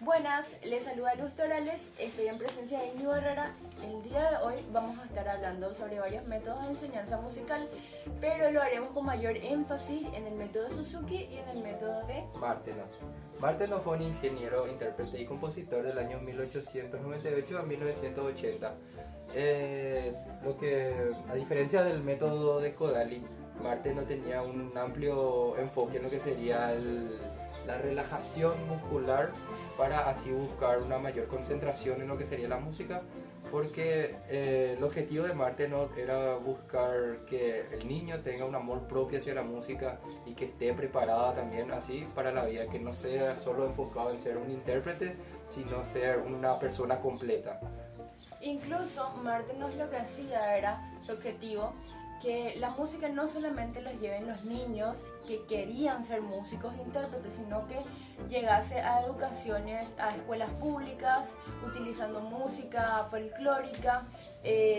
Buenas, les saluda Luz Torales, estoy en presencia de Íñigo Herrera. El día de hoy vamos a estar hablando sobre varios métodos de enseñanza musical, pero lo haremos con mayor énfasis en el método Suzuki y en el método de Martenot. Martenot fue un ingeniero, intérprete y compositor del año 1898 a 1980. A diferencia del método de Kodály, Martenot tenía un amplio enfoque en lo que sería la relajación muscular para así buscar una mayor concentración en lo que sería la música, porque el objetivo de Martenot era buscar que el niño tenga un amor propio hacia la música y que esté preparada también así para la vida, que no sea solo enfocado en ser un intérprete, sino ser una persona completa. Incluso Martenot lo que hacía era, su objetivo, que la música no solamente los lleven los niños que querían ser músicos e intérpretes, sino que llegase a educaciones, a escuelas públicas, utilizando música folclórica.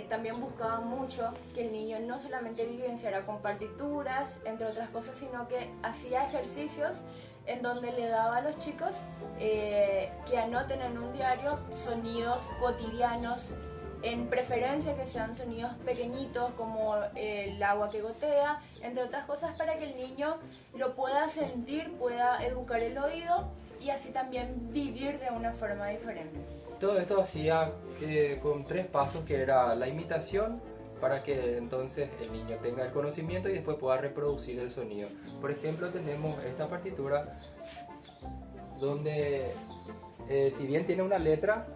También buscaba mucho que el niño no solamente vivenciara con partituras, entre otras cosas, sino que hacía ejercicios en donde le daba a los chicos que anoten en un diario sonidos cotidianos, en preferencia que sean sonidos pequeñitos como el agua que gotea, entre otras cosas, para que el niño lo pueda sentir, pueda educar el oído y así también vivir de una forma diferente. Todo esto hacía con 3 pasos, que era la imitación, para que entonces el niño tenga el conocimiento y después pueda reproducir el sonido. Por ejemplo, tenemos esta partitura donde si bien tiene una letra,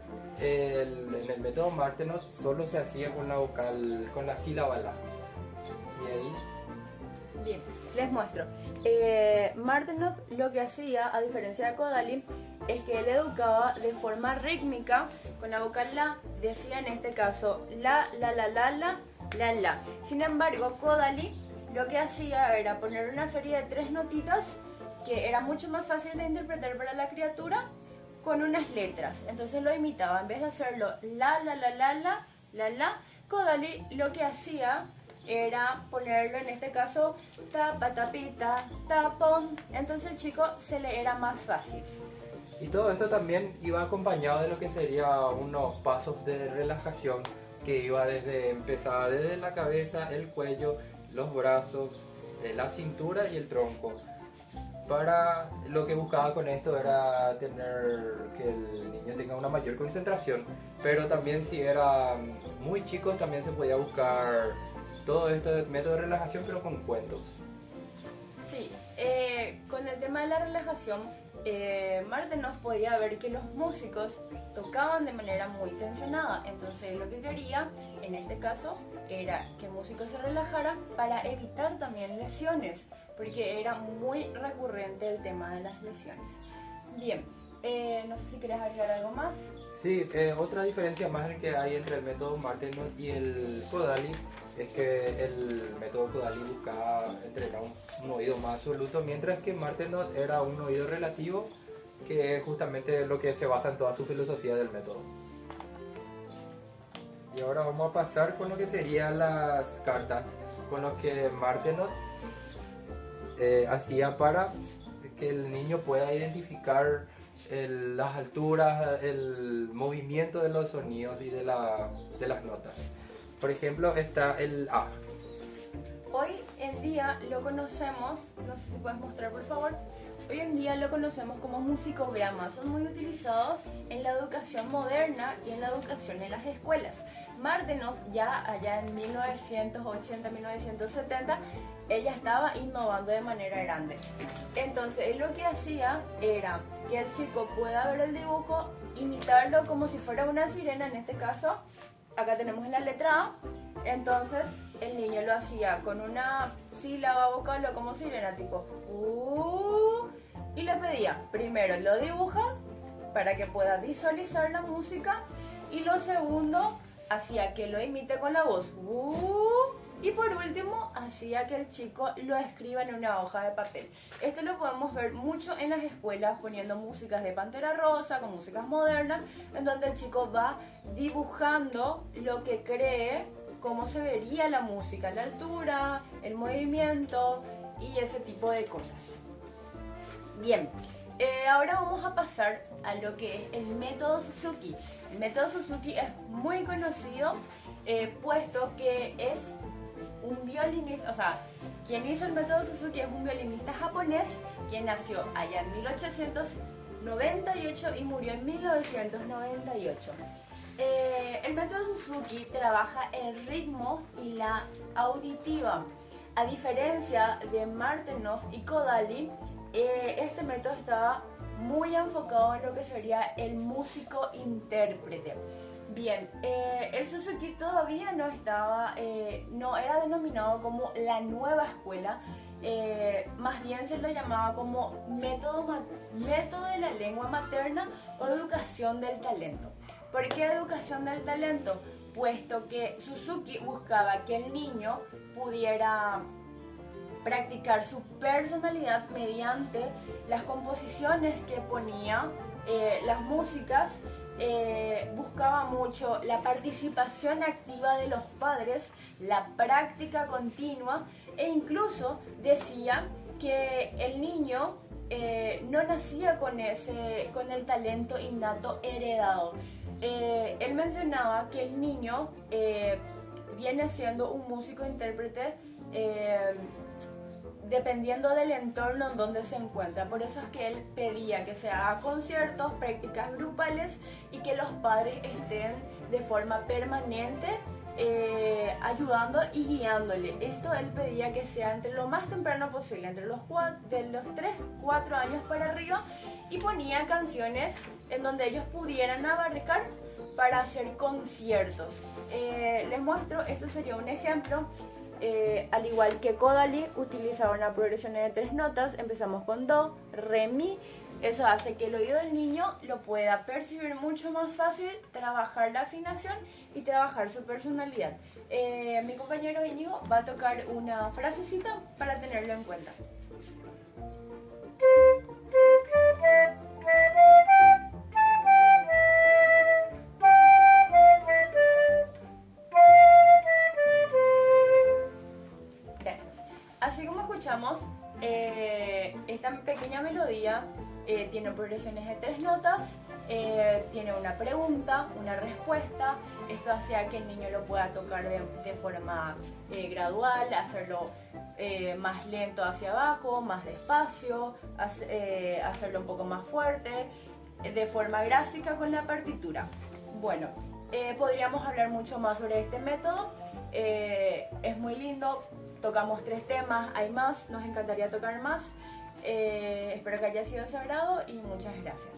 en el método Martenot solo se hacía con la vocal, con la sílaba la. Y ahí... Bien, les muestro. Martenot lo que hacía, a diferencia de Kodály, es que él educaba de forma rítmica con la vocal la. Decía en este caso la, la, la, la, la, la, la. Sin embargo, Kodály lo que hacía era poner una serie de 3 notitas que era mucho más fácil de interpretar para la criatura, con unas letras. Entonces lo imitaba, en vez de hacerlo la, la, la, la, la, la, la, Kodály lo que hacía era ponerlo, en este caso, tapa, tapita, tapón. Entonces el chico se le era más fácil. Y todo esto también iba acompañado de lo que sería unos pasos de relajación, que iba empezaba desde la cabeza, el cuello, los brazos, la cintura y el tronco. Para lo que buscaba con esto era tener que el niño tenga una mayor concentración, pero también si era muy chico también se podía buscar todo este método de relajación, pero con cuentos. Sí, con el tema de la relajación, Martenot podía ver que los músicos tocaban de manera muy tensionada, entonces lo que quería en este caso era que el músico se relajara para evitar también lesiones, porque era muy recurrente el tema de las lesiones. Bien, no sé si querés agregar algo más. Sí, otra diferencia más que hay entre el método Martenot y el Kodály es que el método Kodály buscaba entrenar un oído más absoluto, mientras que Martenot era un oído relativo, que es justamente lo que se basa en toda su filosofía del método. Y ahora vamos a pasar con lo que serían las cartas, con lo que Martenot hacía para que el niño pueda identificar las alturas, el movimiento de los sonidos y de las notas. Por ejemplo, está el A. Hoy en día lo conocemos, no sé si puedes mostrar por favor, hoy en día lo conocemos como musicogramas, son muy utilizados en la educación moderna y en la educación en las escuelas. Martenot ya allá en 1980-1970, ella estaba innovando de manera grande. Entonces él lo que hacía era que el chico pueda ver el dibujo, imitarlo como si fuera una sirena, en este caso, acá tenemos la letra A, entonces el niño lo hacía con una sílaba vocal o como sirena, tipo y le pedía, primero lo dibuja para que pueda visualizar la música, y lo segundo hacía que lo imite con la voz, y por último hacía que el chico lo escriba en una hoja de papel. Esto lo podemos ver mucho en las escuelas, poniendo músicas de Pantera Rosa, con músicas modernas, en donde el chico va dibujando lo que cree, cómo se vería la música, la altura, el movimiento y ese tipo de cosas. Bien, Ahora vamos a pasar a lo que es el método Suzuki. El método Suzuki es muy conocido, puesto que es un violinista, o sea, quien hizo el método Suzuki es un violinista japonés que nació allá en 1898 y murió en 1998. El método Suzuki trabaja el ritmo y la auditiva. A diferencia de Martenov y Kodaly, este método estaba muy enfocado en lo que sería el músico intérprete. Bien, el Suzuki todavía no estaba, no era denominado como la nueva escuela, más bien se lo llamaba como método de la lengua materna o educación del talento. ¿Por qué educación del talento? Puesto que Suzuki buscaba que el niño pudiera practicar su personalidad mediante las composiciones que ponía, las músicas. Buscaba mucho la participación activa de los padres, la práctica continua, e incluso decía que el niño no nacía con el talento innato heredado. Él mencionaba que el niño viene siendo un músico intérprete dependiendo del entorno en donde se encuentra. Por eso es que él pedía que se haga conciertos, prácticas grupales y que los padres estén de forma permanente ayudando y guiándole. Esto él pedía que sea entre lo más temprano posible, entre los 3-4 años para arriba, y ponía canciones en donde ellos pudieran abarcar para hacer conciertos. Les muestro, esto sería un ejemplo. Al igual que Kodaly, utilizaba una progresión de 3 notas. Empezamos con Do, Re, Mi. Eso hace que el oído del niño lo pueda percibir mucho más fácil, trabajar la afinación y trabajar su personalidad. Mi compañero Íñigo va a tocar una frasecita para tenerlo en cuenta. Así como escuchamos, esta pequeña melodía tiene progresiones de 3 notas, tiene una pregunta, una respuesta. Esto hacía que el niño lo pueda tocar de forma gradual, hacerlo más lento hacia abajo, más despacio, hacerlo un poco más fuerte, de forma gráfica con la partitura. Bueno, podríamos hablar mucho más sobre este método. Es muy lindo. Tocamos 3 temas, hay más, nos encantaría tocar más. Espero que haya sido de su agrado y muchas gracias.